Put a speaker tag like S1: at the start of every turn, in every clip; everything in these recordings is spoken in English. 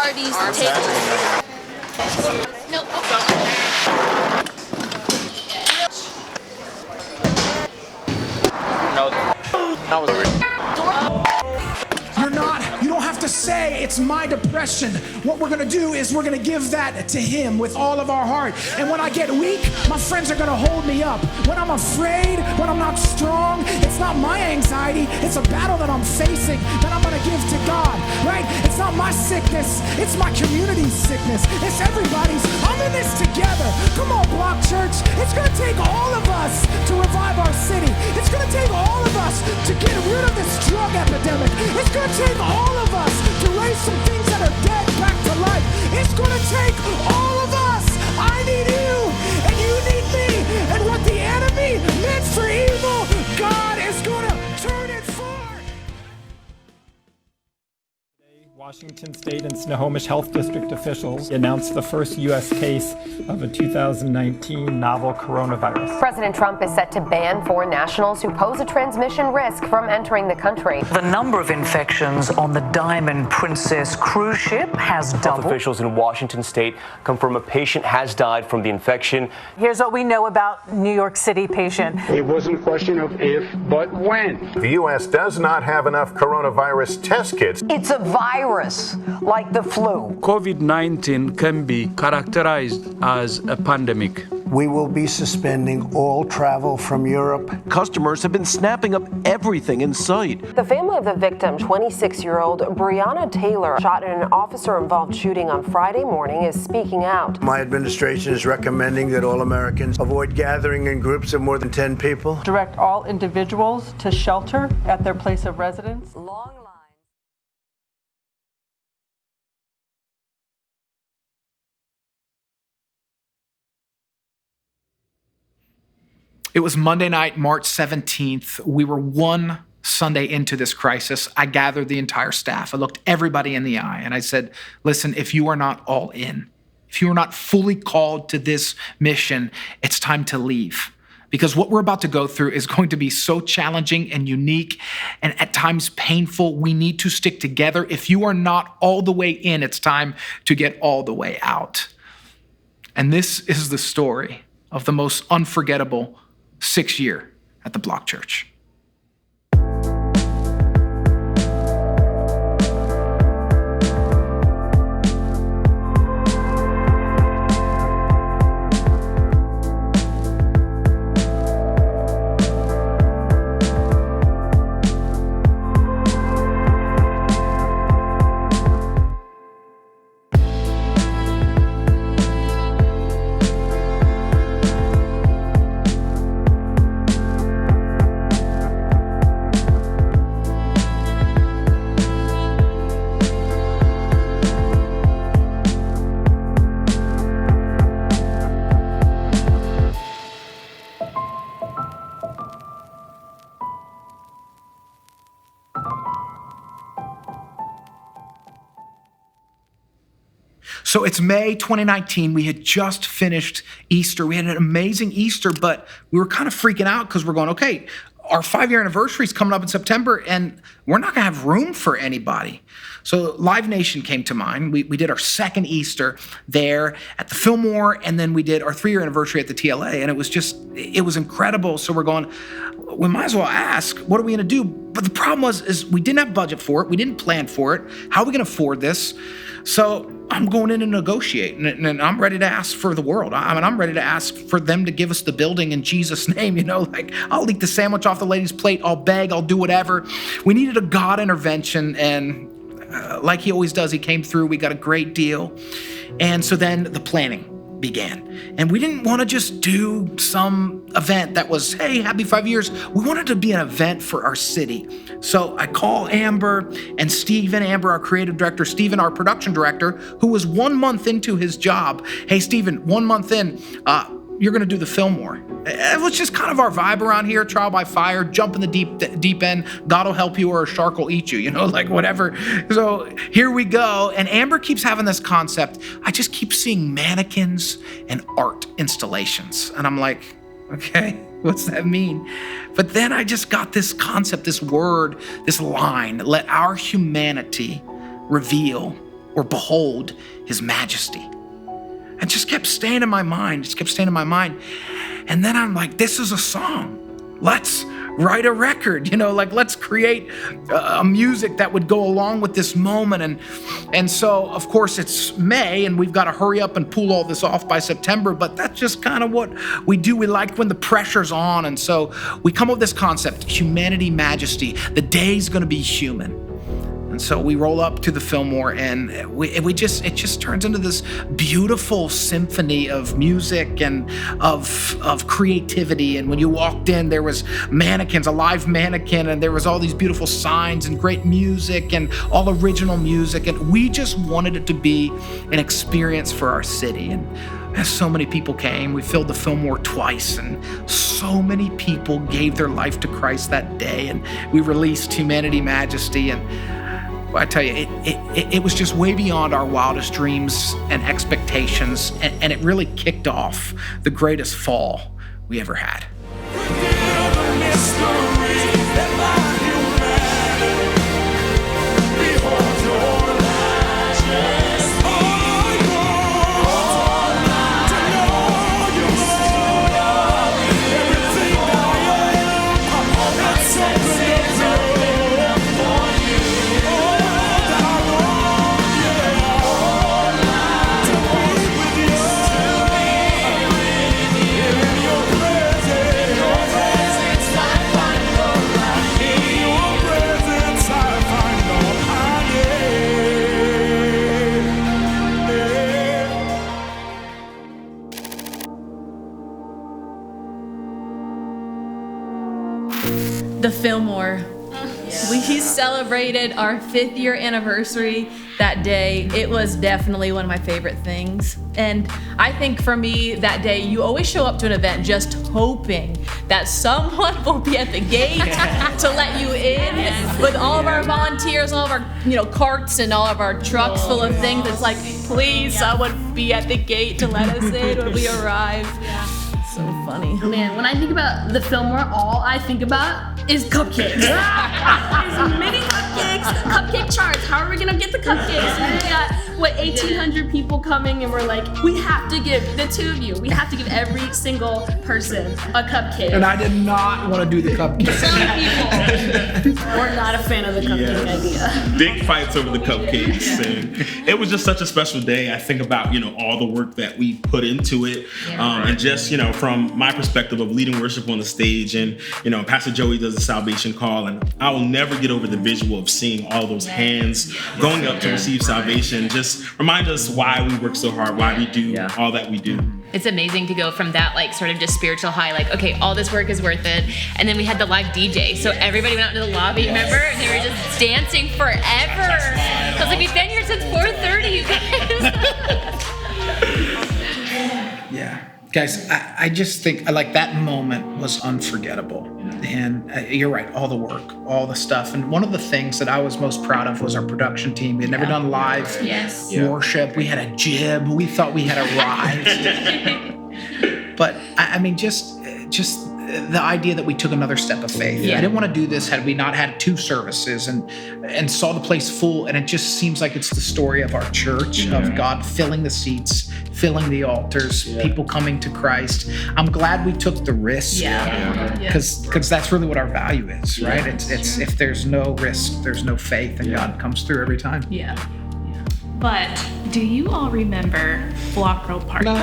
S1: are these tables? No.
S2: That was weird.
S3: You don't have to say it's my depression. What we're gonna do is we're gonna give that to him with all of our heart. And when I get weak, my friends are gonna hold me up. When I'm afraid, when I'm not strong, it's not my anxiety, it's a battle that I'm facing that I'm gonna give to God, right? It's not my sickness, it's my community's sickness. It's everybody's. I'm in this together. Come on, Block Church. It's gonna take all of us to revive our city. It's gonna take all of us to get rid of this drug epidemic. It's gonna take all of us to raise some things that are dead back to life. It's gonna take all of us. I need you, and you need me. And what the enemy meant for evil, God is gonna turn it for.
S4: Washington State and Snohomish Health District officials announced the first U.S. case of a 2019 novel coronavirus.
S5: President Trump is set to ban foreign nationals who pose a transmission risk from entering the country.
S6: The number of infections on the Diamond Princess cruise ship has doubled.
S7: Health officials in Washington State confirm a patient has died from the infection.
S6: Here's what we know about New York City patient.
S8: It wasn't a question of if, but when.
S9: The U.S. does not have enough coronavirus test kits.
S6: It's a virus, like the flu.
S10: COVID-19 can be characterized as a pandemic.
S11: We will be suspending all travel from Europe.
S12: Customers have been snapping up everything in sight.
S5: The family of the victim, 26-year-old Breonna Taylor, shot in an officer-involved shooting on Friday morning, is speaking out.
S11: My administration is recommending that all Americans avoid gathering in groups of more than 10 people.
S13: Direct all individuals to shelter at their place of residence.
S5: Long line.
S3: It was Monday night, March 17th. We were one Sunday into this crisis. I gathered the entire staff. I looked everybody in the eye and I said, listen, if you are not all in, if you are not fully called to this mission, it's time to leave. Because what we're about to go through is going to be so challenging and unique and at times painful. We need to stick together. If you are not all the way in, it's time to get all the way out. And this is the story of the most unforgettable 6 year at the Block Church. So it's May 2019. We had just finished Easter. We had an amazing Easter, but we were kind of freaking out because we're going, okay, our 5-year anniversary is coming up in September and we're not gonna have room for anybody. So Live Nation came to mind. We did our second Easter there at the Fillmore, and then we did our 3-year anniversary at the TLA, and it was incredible. So we're going, we might as well ask, what are we gonna do? But the problem is we didn't have budget for it. We didn't plan for it. How are we gonna afford this? So I'm going in and negotiate, and I'm ready to ask for the world. I'm ready to ask for them to give us the building in Jesus' name. Like I'll eat the sandwich off the lady's plate. I'll beg. I'll do whatever. We needed a God intervention, and like he always does, he came through. We got a great deal. And so then the planning began. And we didn't want to just do some event that was, hey, happy 5 years. We wanted to be an event for our city. So I call Amber and Steven, Amber, our creative director, Steven, our production director, who was 1 month into his job. Hey, Steven, 1 month in, you're going to do the Fillmore. It was just kind of our vibe around here, trial by fire, jump in the deep end, God will help you or a shark will eat you, like whatever. So here we go. And Amber keeps having this concept. I just keep seeing mannequins and art installations. And I'm like, okay, what's that mean? But then I just got this concept, this word, this line, let our humanity reveal or behold his majesty. And just kept staying in my mind, And then I'm like, this is a song. Let's write a record, let's create a music that would go along with this moment. And so, of course, it's May, and we've got to hurry up and pull all this off by September, but that's just kind of what we do. We like when the pressure's on. And so we come up with this concept, humanity, majesty. The day's going to be human. And so we roll up to the Fillmore, and it just turns into this beautiful symphony of music and of creativity. And when you walked in, there was mannequins, a live mannequin, and there was all these beautiful signs and great music and all original music. And we just wanted it to be an experience for our city. And as so many people came, we filled the Fillmore twice, and so many people gave their life to Christ that day. And we released Humanity, Majesty, and I tell you, it was just way beyond our wildest dreams and expectations, and it really kicked off the greatest fall we ever had.
S1: The Fillmore. We celebrated our 5th year anniversary that day. It was definitely one of my favorite things. And I think for me that day, you always show up to an event just hoping that someone will be at the gate to let you in with all of our volunteers, all of our carts and all of our trucks full of things. It's like, please, someone be at the gate to let us in when we arrive. So funny.
S14: Man, when I think about the Fillmore, all I think about is cupcakes. There's mini cupcakes, cupcake charts. How are we gonna get the cupcakes? And we got 1,800 people coming, and we're like, we have to give the 2 of you. We have to give every single person a cupcake.
S3: And I did not want to do the cupcakes.
S14: Some people were not a fan of the cupcake idea.
S15: Big fights over the cupcakes, and it was just such a special day. I think about all the work that we put into it, and just from my perspective of leading worship on the stage, and Pastor Joey does the salvation call, and I will never get over the visual of seeing all those hands going up to receive salvation. Just remind us why we work so hard, why we do all that we do.
S16: It's amazing to go from that sort of just spiritual high, okay, all this work is worth it. And then we had the live DJ. So everybody went out into the lobby, remember? And they were just dancing forever. I was like, we've been here since 4:30, you guys.
S3: Yeah. Guys, I just think that moment was unforgettable. And you're right, all the work, all the stuff. And one of the things that I was most proud of was our production team. We had never done live worship. We had a jib. We thought we had arrived. But I mean, just the idea that we took another step of faith. I didn't want to do this had we not had 2 services and saw the place full. And it just seems like it's the story of our church, of God filling the seats, filling the altars, people coming to Christ. I'm glad we took the risk, because that's really what our value is, right? It's if there's no risk, there's no faith, and God comes through every time.
S17: But do you all remember Block Girl Party?
S3: No.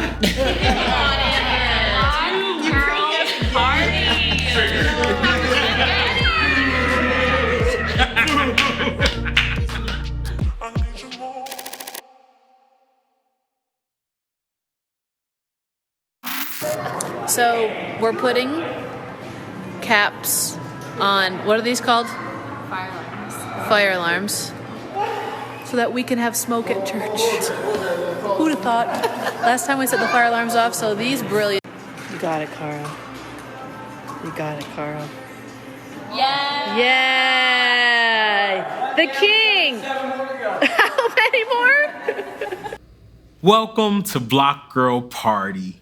S1: So we're putting caps on, what are these called? Fire alarms. So that we can have smoke at church. Who'd have thought? Last time we set the fire alarms off, so these brilliant. You got it, Carl. You got it, Carl.
S14: Yeah!
S1: Yay! The king! How many more?
S15: Welcome to Block Girl Party.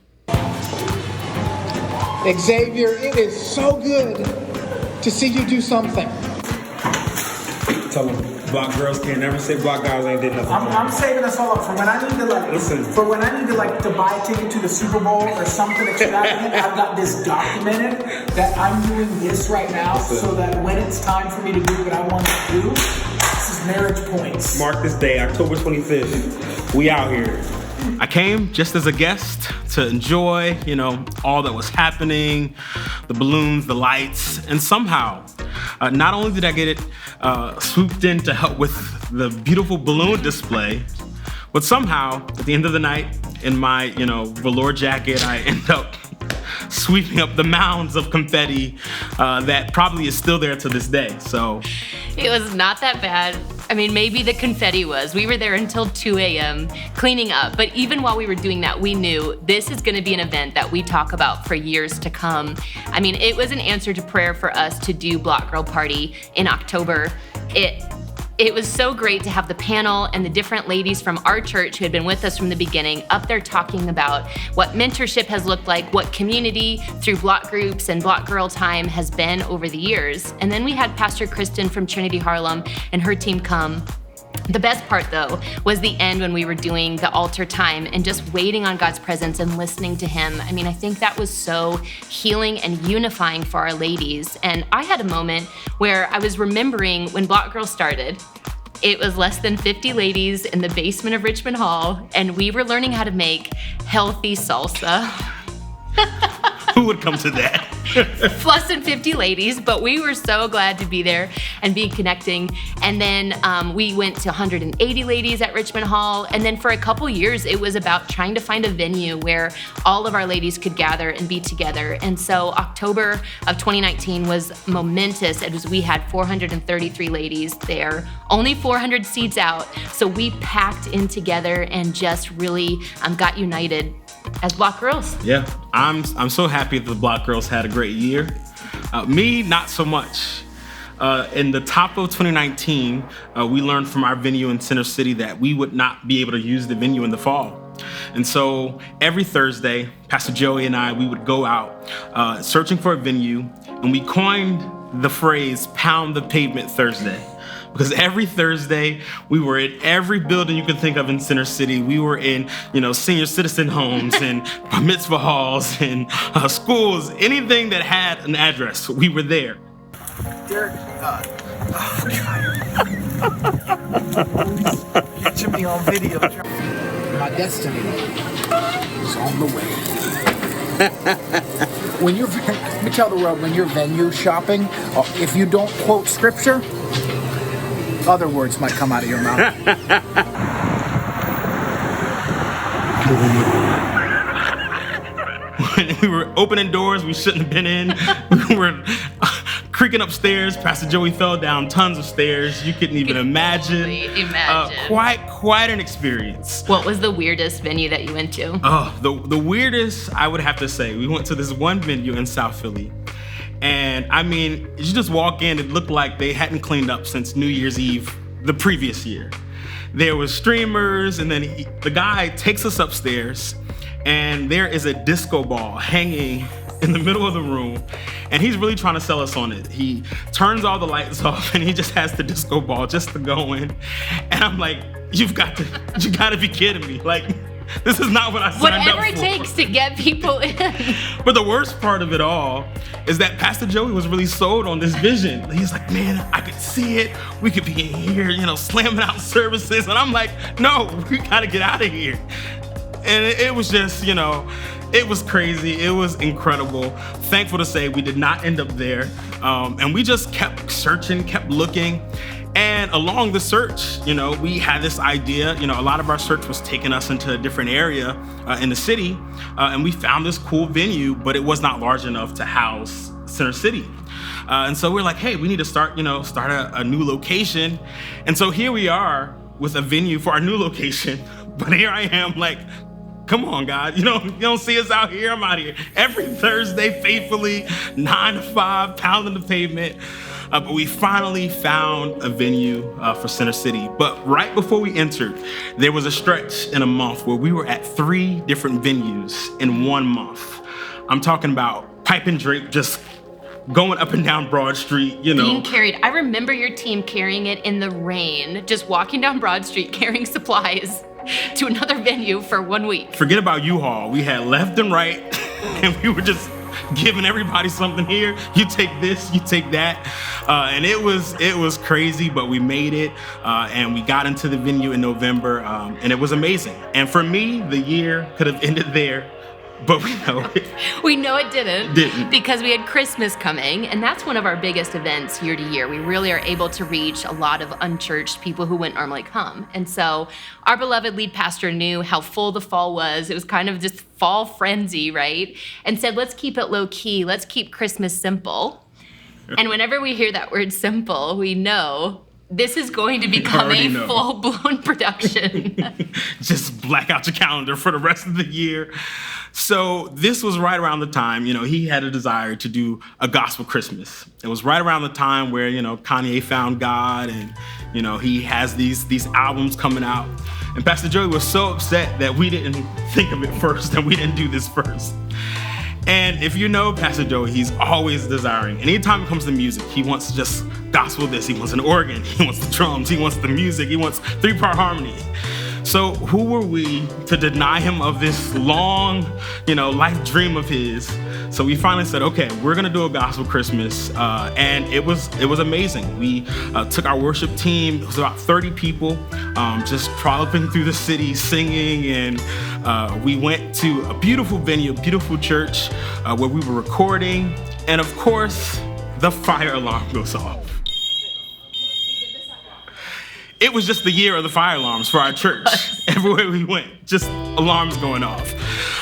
S18: Xavier, it is so good to see you do something.
S3: Tell him.
S18: Block girls can't never say block guys ain't did nothing.
S19: I'm saving us all up for when I need to to buy a ticket to the Super Bowl or something extravagant. I've got this documented that I'm doing this right now, so that when it's time for me to do what I want to do, this is marriage points.
S18: Mark this day, October 25th. We out here.
S15: I came just as a guest to enjoy, all that was happening, the balloons, the lights, and somehow, not only did I get it swooped in to help with the beautiful balloon display, but somehow, at the end of the night, in my, velour jacket, I end up sweeping up the mounds of confetti that probably is still there to this day, so.
S16: It was not that bad. I mean, maybe the confetti was. We were there until 2 a.m. cleaning up, but even while we were doing that, we knew this is gonna be an event that we talk about for years to come. I mean, it was an answer to prayer for us to do Block Girl Party in October. It was so great to have the panel and the different ladies from our church who had been with us from the beginning up there talking about what mentorship has looked like, what community through block groups and block girl time has been over the years. And then we had Pastor Kristen from Trinity Harlem and her team come. The best part though was the end when we were doing the altar time and just waiting on God's presence and listening to him. I mean, I think that was so healing and unifying for our ladies. And I had a moment where I was remembering when Block Girl started. It was less than 50 ladies in the basement of Richmond Hall, and we were learning how to make healthy salsa.
S15: Who would come to that?
S16: Less than 50 ladies, but we were so glad to be there and be connecting. And then we went to 180 ladies at Richmond Hall. And then for a couple years, it was about trying to find a venue where all of our ladies could gather and be together. And so October of 2019 was momentous. We had 433 ladies there, only 400 seats out. So we packed in together and just really got united as Block Girls.
S15: Yeah, I'm so happy that the Block Girls had a great year. Me, not so much. In the top of 2019, we learned from our venue in Center City that we would not be able to use the venue in the fall. And so every Thursday, Pastor Joey and I, we would go out searching for a venue, and we coined the phrase "Pound the Pavement Thursday." Because every Thursday, we were in every building you could think of in Center City. We were in, senior citizen homes and bar mitzvah halls and schools, anything that had an address, we were there.
S19: Derek, catching me on video. My destiny is on the way. Let me tell the world, when you're venue shopping, if you don't quote scripture, other words might come out of your mouth.
S15: When we were opening doors we shouldn't have been in, we were creaking upstairs. Pastor Joey fell down tons of stairs. You couldn't even imagine. Quite an experience.
S16: What was the weirdest venue that you went to?
S15: Oh, the weirdest, I would have to say, we went to this one venue in South Philly. And I mean, you just walk in, it looked like they hadn't cleaned up since New Year's Eve the previous year. There was streamers, and then the guy takes us upstairs, and there is a disco ball hanging in the middle of the room, and he's really trying to sell us on it. He turns all the lights off, and he just has the disco ball just to go in. And I'm like, you gotta be kidding me. Like, this is not what I signed up for.
S16: Whatever it takes to get people in.
S15: But the worst part of it all is that Pastor Joey was really sold on this vision. He's like, man, I could see it. We could be in here, slamming out services. And I'm like, no, we gotta get out of here. And it was just, it was crazy. It was incredible. Thankful to say we did not end up there. And we just kept searching, kept looking. And along the search, we had this idea, a lot of our search was taking us into a different area in the city. And we found this cool venue, but it was not large enough to house Center City. And so we're like, hey, we need to start a new location. And so here we are with a venue for our new location. But here I am like, come on, God, you don't see us out here. I'm out here every Thursday, faithfully, 9 to 5, pounding the pavement. But we finally found a venue for Center City. But right before we entered, there was a stretch in a month where we were at 3 different venues in 1 month. I'm talking about Pipe and Drape just going up and down Broad Street, you know.
S16: Being carried. I remember your team carrying it in the rain, just walking down Broad Street carrying supplies to another venue for 1 week.
S15: Forget about U-Haul. We had left and right, and we were just giving everybody something here. You take this, you take that. And it was crazy, but we made it. And we got into the venue in November, and it was amazing. And for me, the year could have ended there, but we know it.
S16: We know it didn't.
S15: Didn't.
S16: Because we had Christmas coming, and that's one of our biggest events year to year. We really are able to reach a lot of unchurched people who wouldn't normally come. And so our beloved lead pastor knew how full the fall was. It was kind of just fall frenzy, right? And said, let's keep it low key. Let's keep Christmas simple. And whenever we hear that word simple, we know this is going to become a full-blown production.
S15: Just black out your calendar for the rest of the year. So this was right around the time, you know, he had a desire to do a gospel Christmas. It was right around the time where, you know, Kanye found God and, you know, he has these albums coming out. And Pastor Joey was so upset that we didn't think of it first and we didn't do this first. And if you know Pastor Joey, he's always desiring. Anytime it comes to music, he wants just gospel this. He wants an organ. He wants the drums. He wants the music. He wants 3-part harmony. So who were we to deny him of this long, you know, life dream of his? So we finally said, okay, we're gonna do a gospel Christmas, and it was amazing. We took our worship team. It was about 30 people, just trolloping through the city, singing, and we went to a beautiful venue, a beautiful church, where we were recording, and of course, the fire alarm goes off. It was just the year of the fire alarms for our church. Everywhere we went, just alarms going off.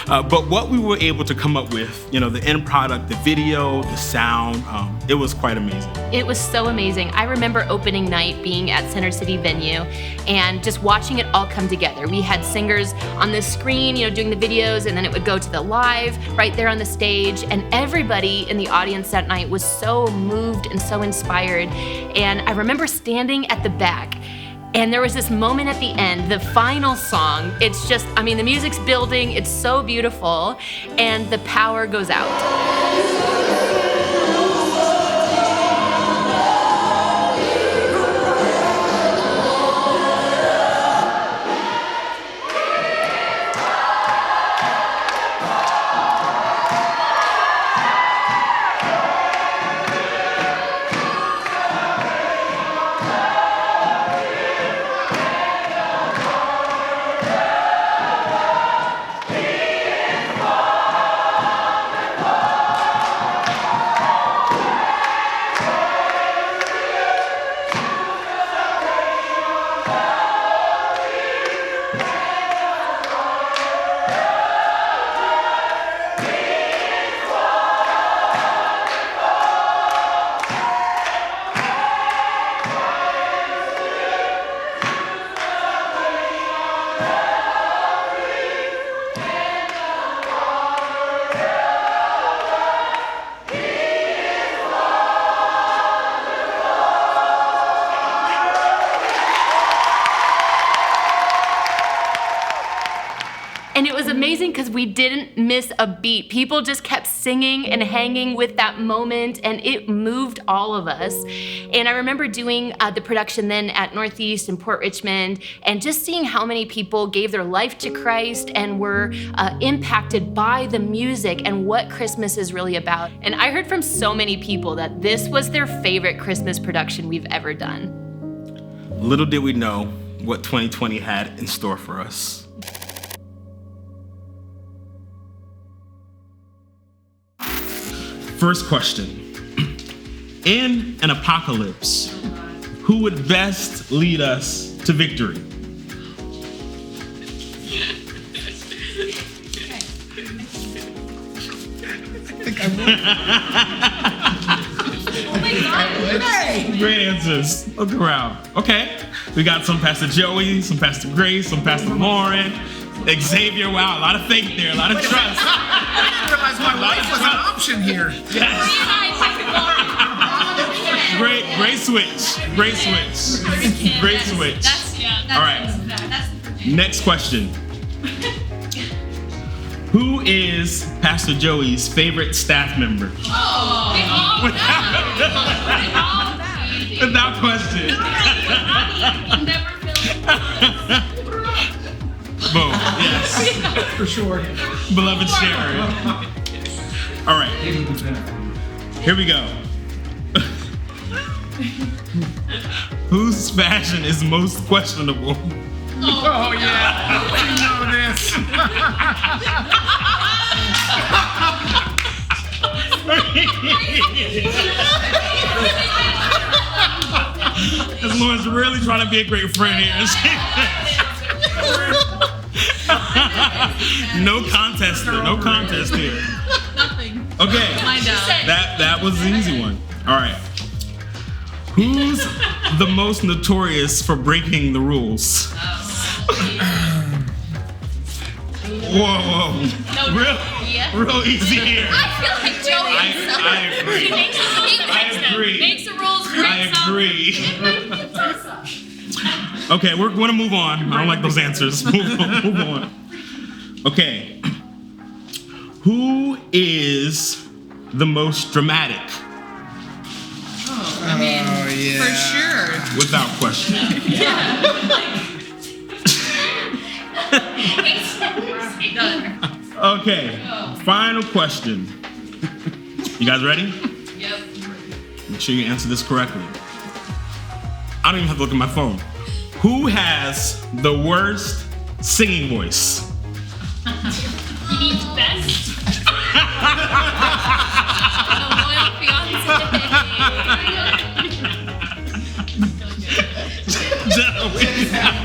S15: But what we were able to come up with, you know, the end product, the video, the sound, it was quite amazing.
S16: It was so amazing. I remember opening night being at Center City Venue and just watching it all come together. We had singers on the screen, you know, doing the videos, and then it would go to the live right there on the stage. And everybody in the audience that night was so moved and so inspired. And I remember standing at the back, and there was this moment at the end, the final song. It's just, I mean, the music's building, it's so beautiful, and the power goes out. And it was amazing because we didn't miss a beat. People just kept singing and hanging with that moment, and it moved all of us. And I remember doing the production then at Northeast and Port Richmond, and just seeing how many people gave their life to Christ and were impacted by the music and what Christmas is really about. And I heard from so many people that this was their favorite Christmas production we've ever done.
S15: Little did we know what 2020 had in store for us. First question. In an apocalypse, who would best lead us to victory? Great answers. Look around. Okay. We got some Pastor Joey, some Pastor Grace, some Pastor Lauren, Xavier. Wow, a lot of faith there, a lot of trust.
S19: I didn't realize my wife was an option here.
S15: Great switch. Great switch. Great switch. All right. Next question. Who is Pastor Joey's favorite staff member? Without question. Boom. Yes.
S19: For sure.
S15: Beloved Sharon. All right. Here we go. Whose fashion is most questionable?
S19: Oh yeah. We know this.
S15: This Lauren's really trying to be a great friend here. No contest here. No contest here.
S17: Nothing.
S15: Okay. That was the easy one. All right. Who's the most notorious for breaking the rules? Whoa. Real easy here.
S16: I feel like Joey himself.
S15: I agree.
S16: Makes the rules, breaks them.
S15: I agree. Okay, we're going to move on. I don't like those answers. Move on. Okay. Who is the most dramatic?
S17: I mean, for sure.
S15: Without question. Okay, final question. You guys ready?
S17: Yep.
S15: Make sure you answer this correctly. I don't even have to look at my phone. Who has the worst singing voice?
S16: You mean best? The loyal fiance.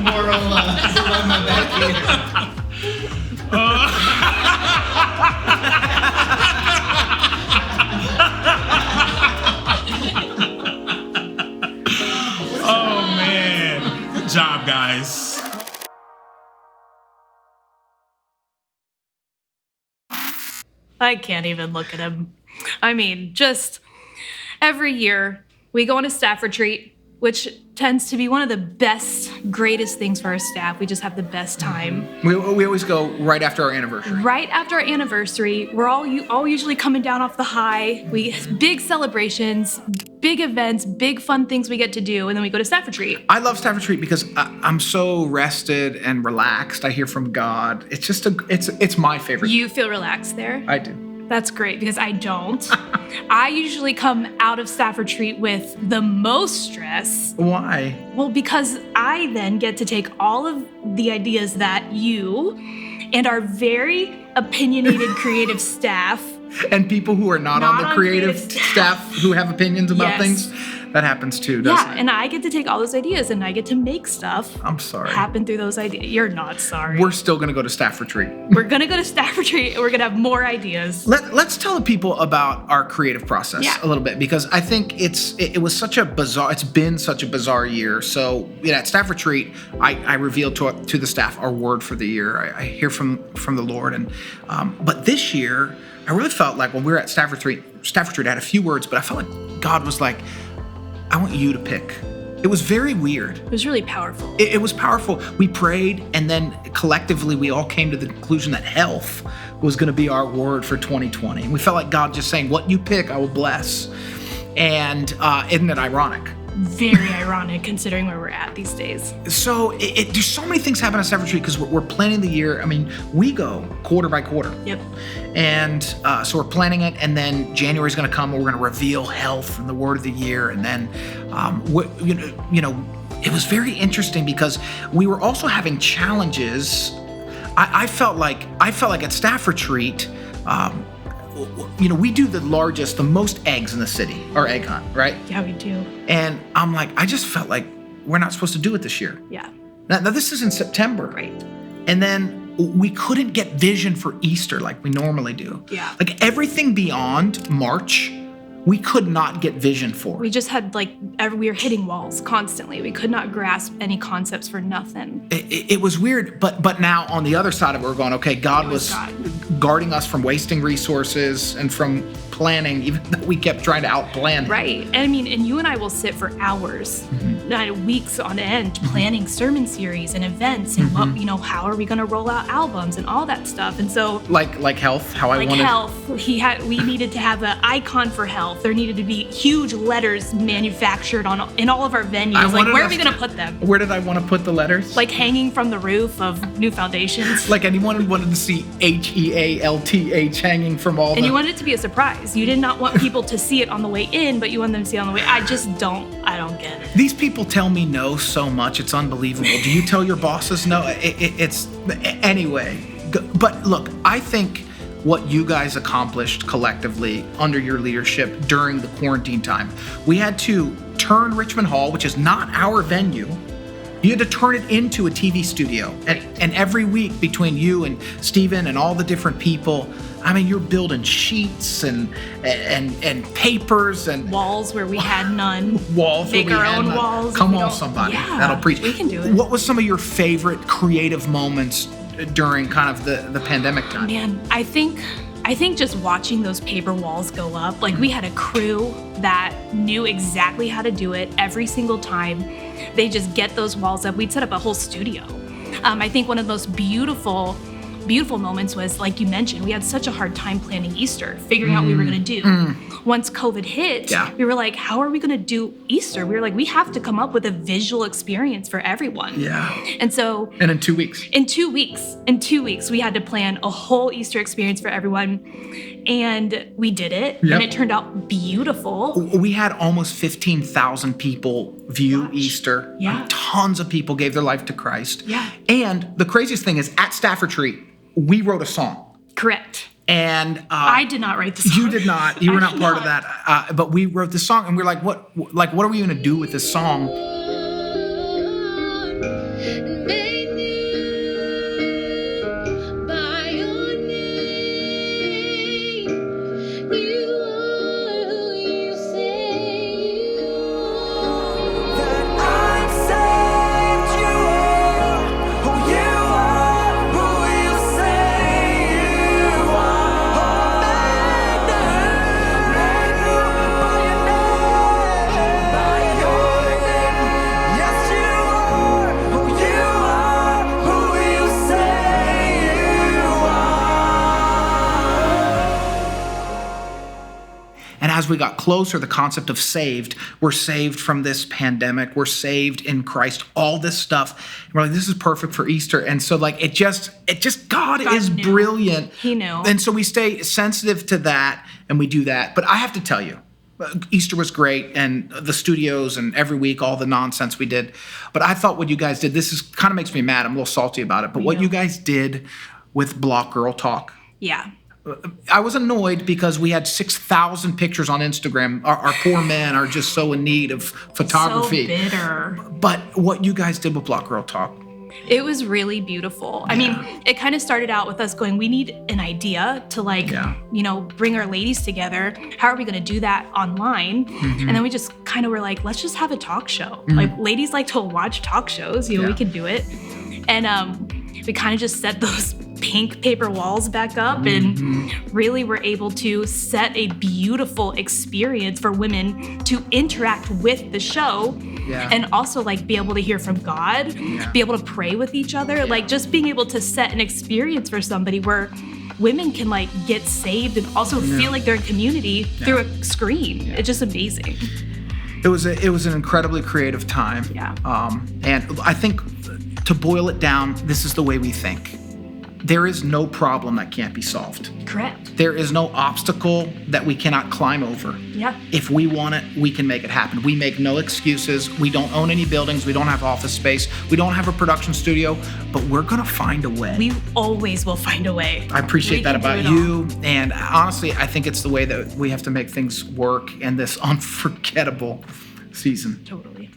S19: Moral dilemma back here.
S15: Oh man, good job, guys.
S17: I can't even look at him. I mean, just every year we go on a staff retreat, which tends to be one of the best, greatest things for our staff. We just have the best time.
S3: We always go right after our anniversary.
S17: Right after our anniversary, we're all usually coming down off the high. Big celebrations, big events, big fun things we get to do, and then we go to staff retreat.
S3: I love staff retreat because I'm so rested and relaxed. I hear from God. It's just it's my favorite.
S17: You feel relaxed there?
S3: I do.
S17: That's great because I don't. I usually come out of staff retreat with the most stress.
S3: Why?
S17: Well, because I then get to take all of the ideas that you and our very opinionated creative staff
S3: and people who are not on the creative staff who have opinions about things. That happens too, doesn't it?
S17: And I get to take all those ideas and I get to make stuff
S3: I'm sorry.
S17: happen through those ideas. You're not sorry.
S3: We're still going to go to staff retreat.
S17: We're going to go to staff retreat and we're going to have more ideas.
S3: Let's tell the people about our creative process a little bit because I think it's been such a bizarre year. So at staff retreat, I revealed to the staff our word for the year. I hear from the Lord. And but this year, I really felt like when we were at staff retreat, I had a few words, but I felt like God was like, I want you to pick. It was very weird.
S17: It was really powerful.
S3: It was powerful. We prayed, and then collectively we all came to the conclusion that health was going to be our word for 2020. And we felt like God just saying, what you pick, I will bless. And isn't it ironic?
S17: Very ironic considering where we're at these days.
S3: So there's so many things happen at staff retreat because we're planning the year. I mean, we go quarter by quarter.
S17: Yep.
S3: And so we're planning it, and then January's going to come, and we're going to reveal health and the word of the year, and then it was very interesting because we were also having challenges. I felt like at staff retreat. We do the most eggs in the city, our egg hunt, right?
S17: Yeah, we do.
S3: And I'm like, I just felt like we're not supposed to do it this year.
S17: Yeah.
S3: Now this is in September.
S17: Right.
S3: And then we couldn't get vision for Easter like we normally do.
S17: Yeah.
S3: Like everything beyond March, we could not get vision for.
S17: We just had we were hitting walls constantly. We could not grasp any concepts for nothing.
S3: It was weird, but now on the other side of it, we're going, okay, God was guarding us from wasting resources and from planning, even though we kept trying to outplan.
S17: Right. And I mean, and you and I will sit for hours weeks on end planning sermon series and events and what, how are we going to roll out albums and all that stuff. And so
S3: like health, how I wanted
S17: health. We needed to have an icon for health. There needed to be huge letters manufactured in all of our venues. Like, where are we going to put them?
S3: Where did I want to put the letters?
S17: Like hanging from the roof of New Foundations.
S3: Like anyone wanted to see HEALTH hanging from all.
S17: And you wanted it to be a surprise. You did not want people to see it on the way in, but you want them to see it on the way. I don't get it.
S3: These people tell me no so much, it's unbelievable. Do you tell your bosses no? Anyway. But look, I think what you guys accomplished collectively under your leadership during the quarantine time, we had to turn Richmond Hall, which is not our venue, you had to turn it into a TV studio. And every week between you and Stephen and all the different people, I mean, you're building sheets and papers and
S17: walls where we had none.
S3: Walls
S17: make
S3: where we
S17: our
S3: had
S17: own
S3: none.
S17: walls.
S3: Come on, somebody.
S17: Yeah,
S3: That'll preach.
S17: We can do it.
S3: What was some of your favorite creative moments during kind of the pandemic time?
S17: Man, I think just watching those paper walls go up, like we had a crew that knew exactly how to do it every single time. They just get those walls up. We'd set up a whole studio. I think one of the most beautiful moments was, like you mentioned, we had such a hard time planning Easter, figuring out what we were going to do. Once COVID hit, we were like, how are we going to do Easter? We were like, we have to come up with a visual experience for everyone.
S3: Yeah.
S17: And so...
S3: And in 2 weeks.
S17: In 2 weeks, we had to plan a whole Easter experience for everyone. And we did it.
S3: Yep.
S17: And it turned out beautiful.
S3: We had almost 15,000 people view Easter.
S17: Yeah.
S3: Tons of people gave their life to Christ.
S17: Yeah.
S3: And the craziest thing is, at Staff Retreat, we wrote a song.
S17: Correct.
S3: And
S17: I did not write the song.
S3: You did not. You were not part of that. But we wrote the song, and we're like, what are we going to do with this song? As we got closer, the concept of saved, we're saved from this pandemic, we're saved in Christ, all this stuff. And we're like, this is perfect for Easter. And so like, it just God is
S17: knew.
S3: Brilliant.
S17: He knew.
S3: And so we stay sensitive to that and we do that. But I have to tell you, Easter was great, and the studios and every week, all the nonsense we did. But I thought what you guys did, this is kind of makes me mad. I'm a little salty about it. But what you guys did with Block Girl Talk.
S17: Yeah.
S3: I was annoyed because we had 6,000 pictures on Instagram. Our poor men are just so in need of photography.
S17: So bitter.
S3: But what you guys did with Block Girl Talk.
S17: It was really beautiful. Yeah. I mean, it kind of started out with us going, we need an idea to bring our ladies together. How are we going to do that online? Mm-hmm. And then we just kind of were like, let's just have a talk show. Mm-hmm. Like, ladies like to watch talk shows, we can do it. And we kind of just set those pink paper walls back up and really were able to set a beautiful experience for women to interact with the show and also like be able to hear from God, be able to pray with each other, like just being able to set an experience for somebody where women can like get saved and also feel like they're in community through a screen. It's just amazing.
S3: It was an incredibly creative time.
S17: Yeah.
S3: And I think to boil it down, this is the way we think. There is no problem that can't be solved.
S17: Correct.
S3: There is no obstacle that we cannot climb over.
S17: Yeah.
S3: If we want it, we can make it happen. We make no excuses. We don't own any buildings. We don't have office space. We don't have a production studio, but we're going to find a way.
S17: We always will find a way.
S3: I appreciate that about you. And honestly, I think it's the way that we have to make things work in this unforgettable season.
S17: Totally.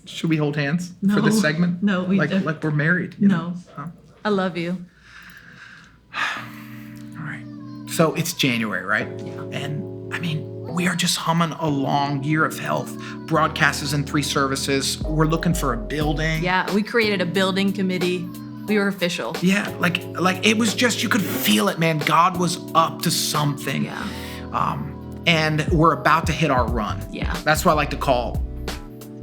S3: Should we hold hands
S1: for
S3: this segment?
S1: No,
S3: like we're married. You know?
S1: I love you.
S3: All right. So it's January, right? Yeah. And I mean, we are just humming a long year of health. Broadcasts in 3 services. We're looking for a building.
S1: Yeah, we created a building committee. We were official.
S3: Yeah, like it was just, you could feel it, man. God was up to something.
S1: Yeah.
S3: and we're about to hit our run.
S1: Yeah.
S3: That's what I like to call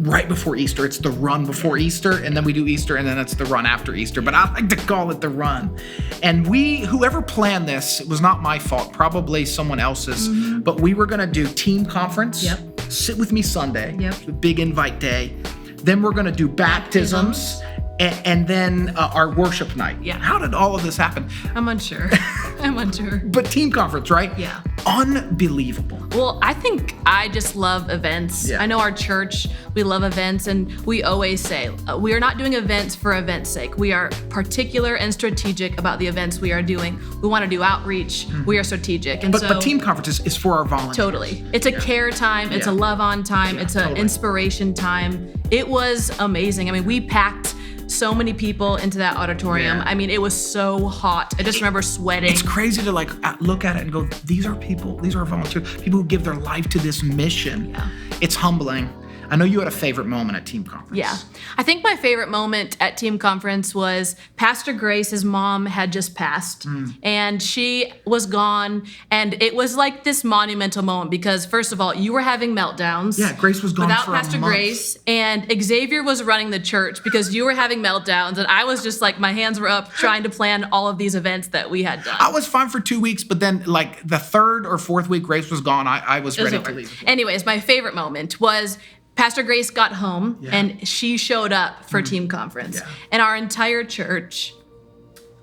S3: right before Easter. It's the run before Easter, and then we do Easter, and then it's the run after Easter. But I like to call it the run. And whoever planned this, it was not my fault, probably someone else's, but we were gonna do team conference, Sit With Me Sunday, the big invite day. Then we're gonna do baptisms. And then our worship night.
S1: Yeah.
S3: How did all of this happen?
S1: I'm unsure.
S3: But team conference, right?
S1: Yeah.
S3: Unbelievable.
S1: Well, I think I just love events.
S3: Yeah.
S1: I know our church, we love events, and we always say, we are not doing events for events' sake. We are particular and strategic about the events we are doing. We want to do outreach. We are strategic. And
S3: But team conference is for our volunteers.
S1: Totally. It's a care time. It's a love on time. It's an inspiration time. It was amazing. I mean, we packed so many people into that auditorium. I mean, it was so hot. I just remember sweating.
S3: It's crazy to like look at it and go, these are people, these are volunteers, people who give their life to this mission.
S1: Yeah.
S3: It's humbling. I know you had a favorite moment at team conference.
S1: Yeah. I think my favorite moment at team conference was Pastor Grace's mom had just passed and she was gone. And it was like this monumental moment because first of all, you were having meltdowns.
S3: Yeah, Grace was gone
S1: without
S3: for
S1: Pastor
S3: a month.
S1: Grace, and Xavier was running the church because you were having meltdowns and I was just like, my hands were up trying to plan all of these events that we had done.
S3: I was fine for 2 weeks, but then like the third or fourth week Grace was gone, I was ready to leave.
S1: Anyways, my favorite moment was Pastor Grace got home and she showed up for team conference. And our entire church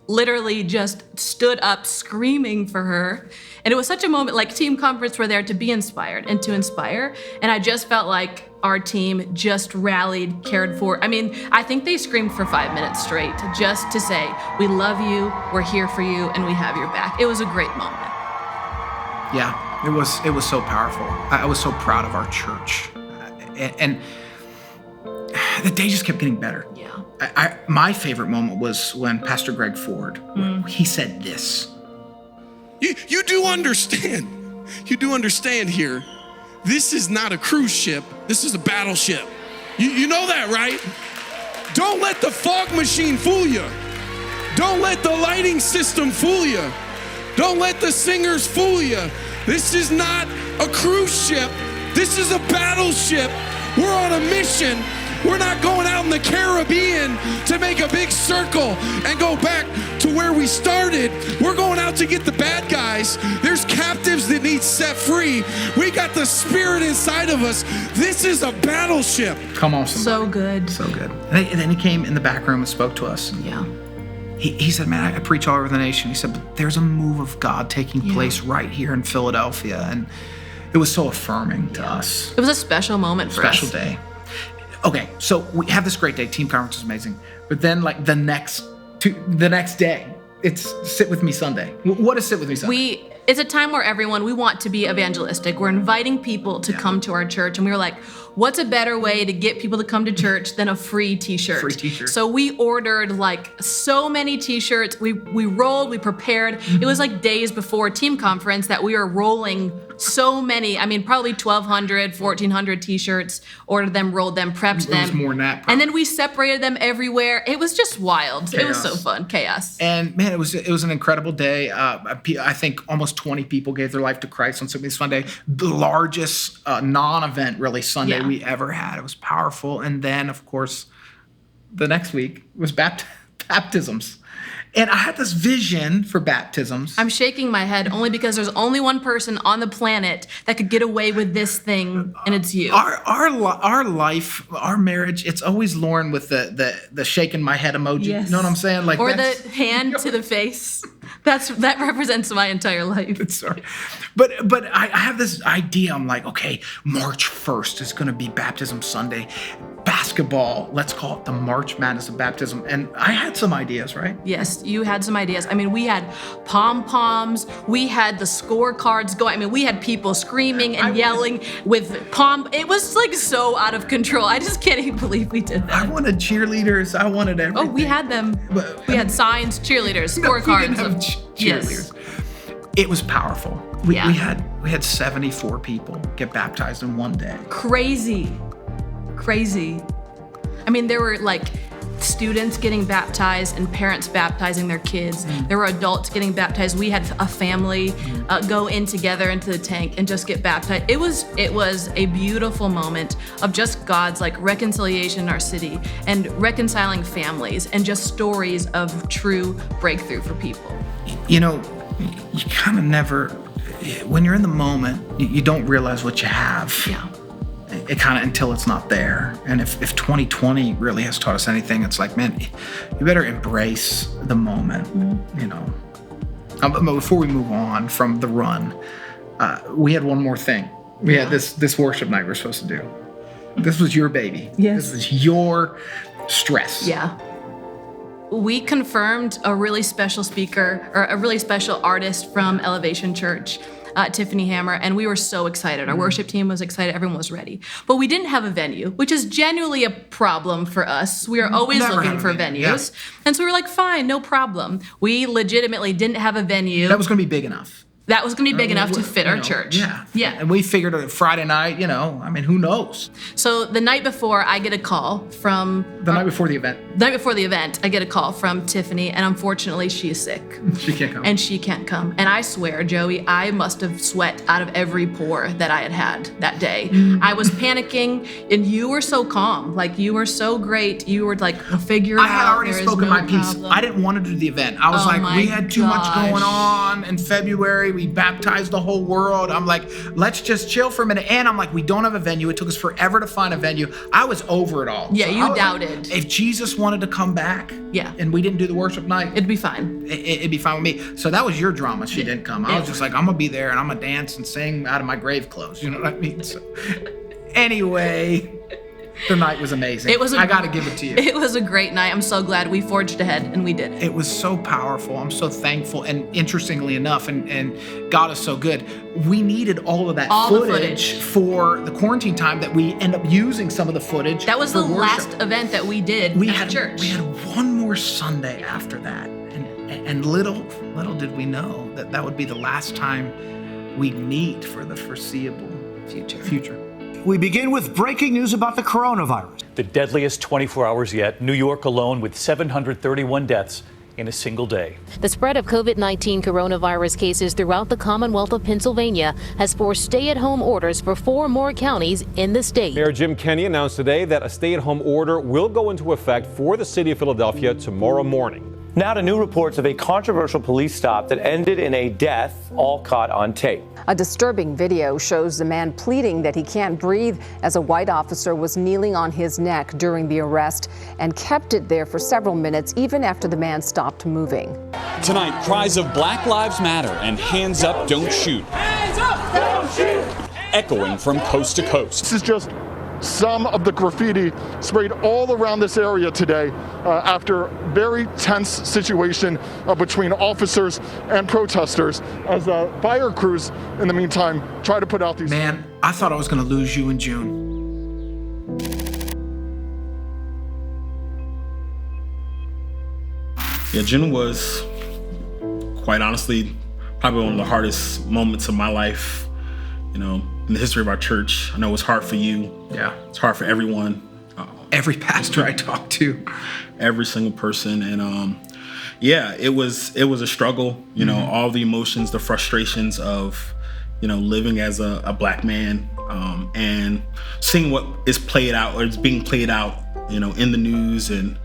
S1: literally just stood up screaming for her. And it was such a moment, like team conference, we're there to be inspired and to inspire. And I just felt like our team just rallied, cared for. I mean, I think they screamed for 5 minutes straight just to say, we love you, we're here for you, and we have your back. It was a great moment.
S3: Yeah, it was so powerful. I was so proud of our church. And the day just kept getting better.
S1: Yeah.
S3: My favorite moment was when Pastor Greg Ford, he said this.
S20: You do understand here, this is not a cruise ship, this is a battleship. You know that, right? Don't let the fog machine fool you. Don't let the lighting system fool you. Don't let the singers fool you. This is not a cruise ship. This is a battleship. We're on a mission. We're not going out in the Caribbean to make a big circle and go back to where we started. We're going out to get the bad guys. There's captives that need set free. We got the spirit inside of us. This is a battleship.
S3: Come on, somebody.
S1: So good.
S3: So good. And then he came in the back room and spoke to us.
S1: Yeah.
S3: He said, man, I preach all over the nation. He said, but there's a move of God taking place right here in Philadelphia. And it was so affirming to us.
S1: It was a special moment for us.
S3: Special day. Okay, so we have this great day. Team conference is amazing. But then like the next day, it's Sit With Me Sunday. What is Sit With Me Sunday?
S1: It's a time where we want to be evangelistic. We're inviting people to come to our church. And we were like, what's a better way to get people to come to church than a free t-shirt?
S3: Free t-shirt.
S1: So we ordered like so many t-shirts. We rolled, we prepared. It was like days before team conference that we were rolling so many, I mean, probably 1,200, 1,400 t-shirts, ordered them, rolled them, prepped them.
S3: It was more than that, probably.
S1: And then we separated them everywhere. It was just wild.
S3: Chaos.
S1: It was so fun, chaos.
S3: And man, it was an incredible day. I think almost 20 people gave their life to Christ on Sit With Me Sunday. The largest non-event really Sunday we ever had. It was powerful. And then of course, the next week was baptisms. And I had this vision for baptisms.
S1: I'm shaking my head only because there's only one person on the planet that could get away with this thing, and it's you.
S3: Our life, our marriage, it's always Lauren with the shaking my head emoji.
S1: Yes.
S3: You know what I'm saying? Like,
S1: or the hand to the face. That represents my entire life.
S3: Sorry. But I have this idea. I'm like, okay, March 1st is going to be Baptism Sunday. Basketball, let's call it the March Madness of Baptism. And I had some ideas, right?
S1: Yes, you had some ideas. I mean, we had pom-poms. We had the scorecards going. I mean, we had people screaming and yelling with It was like so out of control. I just can't even believe we did that.
S3: I wanted cheerleaders. I wanted everything.
S1: Oh, we had them. We had signs, cheerleaders, scorecards.
S3: We didn't have cheerleaders. Yes. It was powerful. We had 74 people get baptized in one day.
S1: Crazy. I mean, there were like students getting baptized and parents baptizing their kids. There were adults getting baptized. We had a family go in together into the tank and just get baptized. It was a beautiful moment of just God's like reconciliation in our city and reconciling families and just stories of true breakthrough for people.
S3: You know, you kind of never, when you're in the moment, you don't realize what you have.
S1: Yeah.
S3: It kind of until it's not there. And if 2020 really has taught us anything, it's like, man, you better embrace the moment, you know. But before we move on from the run, we had one more thing. We had this worship night we're supposed to do. This was your baby.
S1: Yes.
S3: This was your stress.
S1: Yeah. We confirmed a really special speaker or a really special artist from Elevation Church, Tiffany Hammer, and we were so excited. Our worship team was excited. Everyone was ready. But we didn't have a venue, which is genuinely a problem for us. We are always looking for venues. Yeah. And so we were like, fine, no problem. We legitimately didn't have a venue.
S3: That was going to be big enough.
S1: That was going to be big enough to fit our church.
S3: Yeah.
S1: Yeah.
S3: And we figured a Friday night, you know, I mean, who knows?
S1: So the night before, I get a call from...
S3: The night before the event.
S1: The night before the event, I get a call from Tiffany, and unfortunately, she is sick.
S3: She can't come.
S1: And she can't come. And I swear, Joey, I must have sweat out of every pore that I had that day. I was panicking, and you were so calm. Like, you were so great. You were like, we'll figure it out.
S3: I had already spoken my piece.
S1: Problem.
S3: I didn't want to do the event. I was we had too much going on in February. We baptized the whole world. I'm like, let's just chill for a minute. And I'm like, we don't have a venue. It took us forever to find a venue. I was over it all.
S1: Yeah,
S3: so
S1: you doubted.
S3: Like, if Jesus wanted to come back, and we didn't do the worship night,
S1: it'd be fine.
S3: It'd be fine with me. So that was your drama. She didn't come. I was just like, I'm gonna be there and I'm gonna dance and sing out of my grave clothes. You know what I mean? So, anyway. The night was amazing. I got to give it to you.
S1: It was a great night. I'm so glad we forged ahead and we did.
S3: It was so powerful. I'm so thankful. And interestingly enough, and God is so good, we needed all of that footage for the quarantine time that we end up using some of the footage.
S1: That was the last event that we did at church.
S3: We had one more Sunday after that. And little did we know that would be the last time we'd meet for the foreseeable future.
S21: We begin with breaking news about the coronavirus.
S22: The deadliest 24 hours yet. New York alone with 731 deaths in a single day.
S23: The spread of COVID-19 coronavirus cases throughout the Commonwealth of Pennsylvania has forced stay-at-home orders for 4 more counties in the state.
S24: Mayor Jim Kenney announced today that a stay-at-home order will go into effect for the city of Philadelphia tomorrow morning.
S7: Now to new reports of a controversial police stop that ended in a death, all caught on tape.
S5: A disturbing video shows the man pleading that he can't breathe as a white officer was kneeling on his neck during the arrest and kept it there for several minutes even after the man stopped moving.
S25: Tonight, cries of Black Lives Matter and Hands Up, Don't Shoot. Hands up, don't shoot! Echoing from coast to coast.
S26: This is just some of the graffiti sprayed all around this area today after very tense situation between officers and protesters as fire crews, in the meantime, try to put out these...
S3: Man, I thought I was going to lose you in June.
S15: Yeah, June was, quite honestly, probably one of the hardest moments of my life, you know, in the history of our church. I know it's hard for you.
S3: Yeah.
S15: It's hard for everyone.
S3: Every pastor I talked to.
S15: Every single person. And yeah, it was a struggle, you know, all the emotions, the frustrations of, you know, living as a Black man and seeing what is played out or is being played out, you know, in the news and,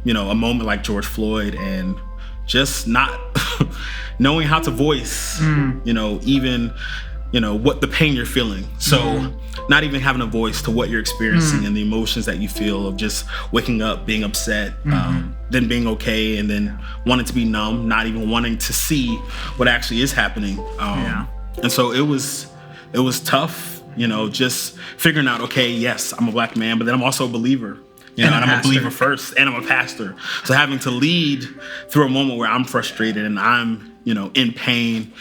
S15: you know, a moment like George Floyd and just not knowing how to voice, you know, even, you know, what the pain you're feeling. So not even having a voice to what you're experiencing and the emotions that you feel of just waking up, being upset, then being okay, and then wanting to be numb, not even wanting to see what actually is happening. And so it was tough, you know, just figuring out, okay, yes, I'm a Black man, but then I'm also a believer. You know, and I'm a believer first, and I'm a pastor. So having to lead through a moment where I'm frustrated and I'm, you know, in pain.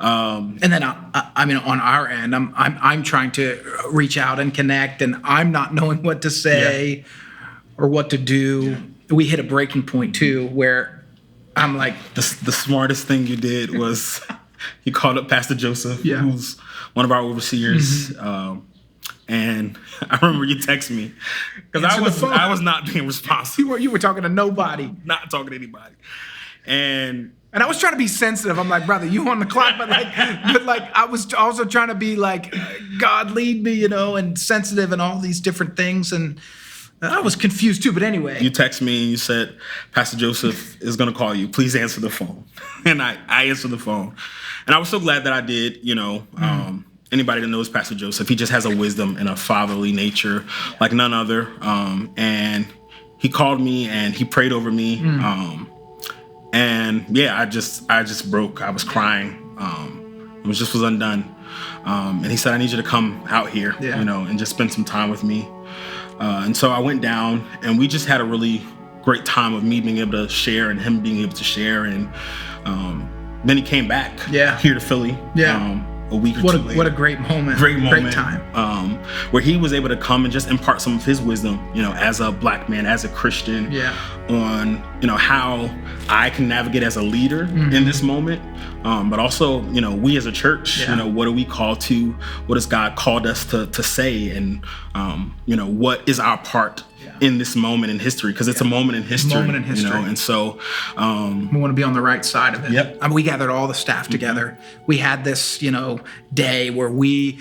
S3: And then, I mean, on our end, I'm trying to reach out and connect, and I'm not knowing what to say or what to do. We hit a breaking point too, where I'm like,
S15: the smartest thing you did was you called up Pastor Joseph, who's one of our overseers. And I remember you texted me because I was not being responsive.
S3: You were talking to nobody.
S15: Not talking to anybody. And
S3: I was trying to be sensitive. I'm like, brother, you on the clock, but I was also trying to be like, God lead me, and sensitive and all these different things. And I was confused too, but anyway.
S15: You text me and you said, Pastor Joseph is going to call you. Please answer the phone. And I answered the phone. And I was so glad that I did, Anybody that knows Pastor Joseph, he just has a wisdom and a fatherly nature like none other. And he called me and he prayed over me. And yeah, I just broke. I was crying. It was undone. And he said, I need you to come out here, and just spend some time with me. And so I went down and we just had a really great time of me being able to share and him being able to share. And then he came back here to Philly. A week or two later.
S3: What a great moment.
S15: Great
S3: time.
S15: Where he was able to come and just impart some of his wisdom, as a black man, as a Christian, on, how I can navigate as a leader in this moment. But also, we as a church, what are we called to? What has God called us to say? And, what is our part in this moment in history? Because it's a moment in history. And so
S3: we want to be on the right side of it.
S15: Yep.
S3: I mean, we gathered all the staff together. We had this, day where we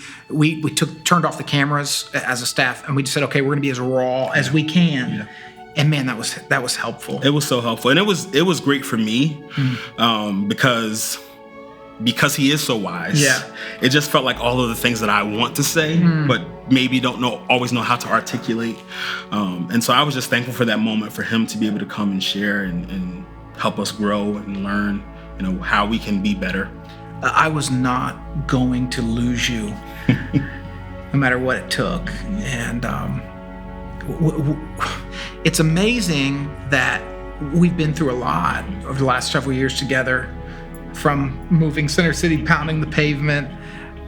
S3: turned off the cameras as a staff, and we just said, okay, we're going to be as raw as we can. And man, that was helpful.
S15: It was so helpful, and it was great for me because he is so wise. It just felt like all of the things that I want to say, but maybe don't always know how to articulate. And so I was just thankful for that moment for him to be able to come and share and help us grow and learn, how we can be better.
S3: I was not going to lose you, no matter what it took. And it's amazing that we've been through a lot over the last several years together. From moving Center City, pounding the pavement,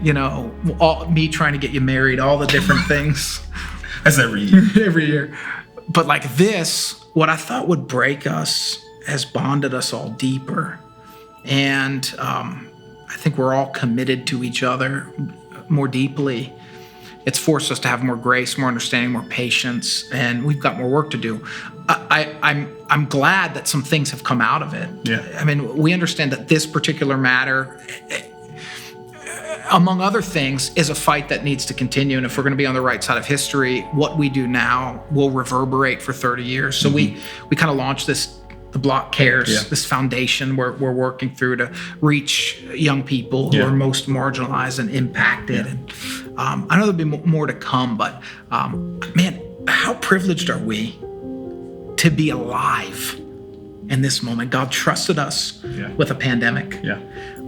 S3: me trying to get you married, all the different things.
S15: That's every year.
S3: Every year. But like this, what I thought would break us has bonded us all deeper. And I think we're all committed to each other more deeply. It's forced us to have more grace, more understanding, more patience, and we've got more work to do. I'm glad that some things have come out of it. I mean, we understand that this particular matter, among other things, is a fight that needs to continue. And if we're going to be on the right side of history, what we do now will reverberate for 30 years. So we kind of launched this, the Block Cares, this foundation we're working through to reach young people who are most marginalized and impacted. And I know there'll be more to come, but man, how privileged are we to be alive in this moment? God trusted us with a pandemic,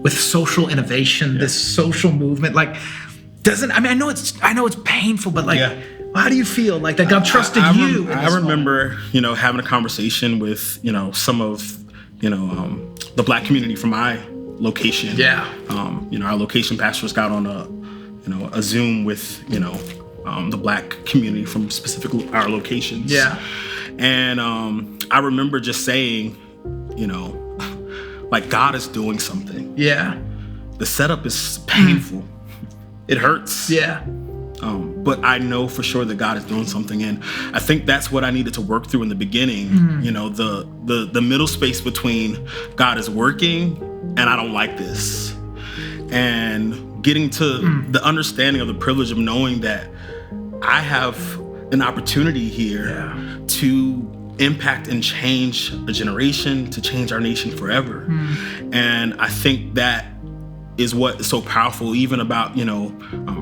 S3: with social innovation, this social movement. Like, I know it's painful, but like, how do you feel like that God trusted you?
S15: I remember, having a conversation with, some of, the black community from my location. Our location pastors got on a Zoom with, the black community from specifically our locations. And I remember just saying, like, God is doing something. The setup is painful. It hurts. But I know for sure that God is doing something. And I think that's what I needed to work through in the beginning. The middle space between God is working and I don't like this. And getting to the understanding of the privilege of knowing that I have an opportunity here to impact and change a generation, to change our nation forever. And I think that is what is so powerful even about,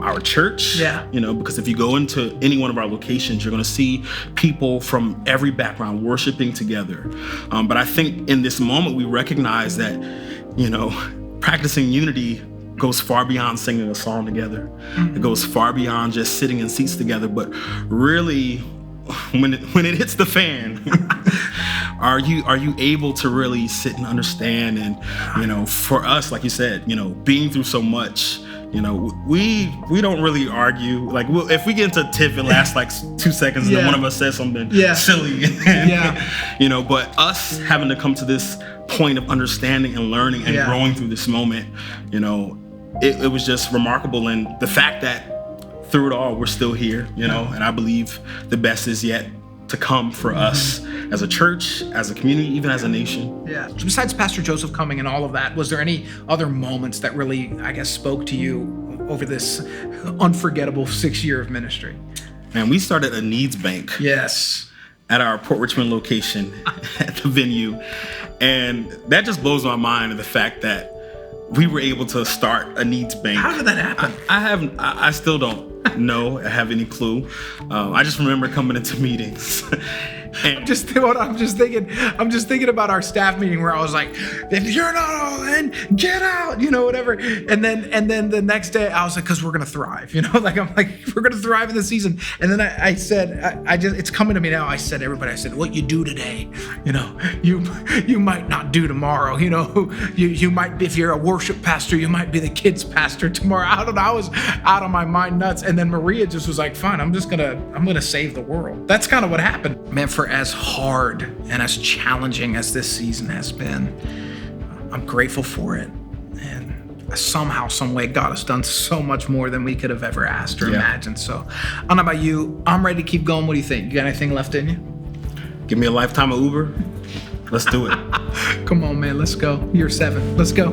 S15: our church, because if you go into any one of our locations, you're going to see people from every background worshiping together. But I think in this moment, we recognize that, practicing unity goes far beyond singing a song together. It goes far beyond just sitting in seats together, but really when it hits the fan, are you able to really sit and understand? And for us, like you said, being through so much, we don't really argue. Like, if we get into a tiff, it lasts like 2 seconds, and then one of us says something silly. But us having to come to this point of understanding and learning and growing through this moment, it was just remarkable. And the fact that through it all, we're still here, you know, and I believe the best is yet to come for us as a church, as a community, even as a nation.
S3: Yeah. Besides Pastor Joseph coming and all of that, was there any other moments that really, I guess, spoke to you over this unforgettable 6 year of ministry?
S15: Man, we started a needs bank.
S3: Yes.
S15: At our Port Richmond location at the venue. And that just blows my mind, the fact that we were able to start a needs bank.
S3: How did that happen?
S15: I still don't know, I have any clue. I just remember coming into meetings. And
S3: I'm just thinking about our staff meeting where I was like, if you're not all in, get out, you know, whatever. And then the next day I was like, because we're gonna thrive, you know, like I'm like, we're gonna thrive in the season. And then I said, it's coming to me now. I said, what you do today, you know, you might not do tomorrow, you know, you might be, if you're a worship pastor, you might be the kids pastor tomorrow. I don't know, I was out of my mind nuts. And then Maria just was like, fine, I'm gonna save the world. That's kind of what happened. Man, for as hard and as challenging as this season has been, I'm grateful for it. And somehow, some way, God has done so much more than we could have ever asked or imagined. So I don't know about you, I'm ready to keep going. What do you think? You got anything left in you?
S15: Give me a lifetime of Uber. Let's do it.
S3: Come on, man, let's go. Year 7, let's go.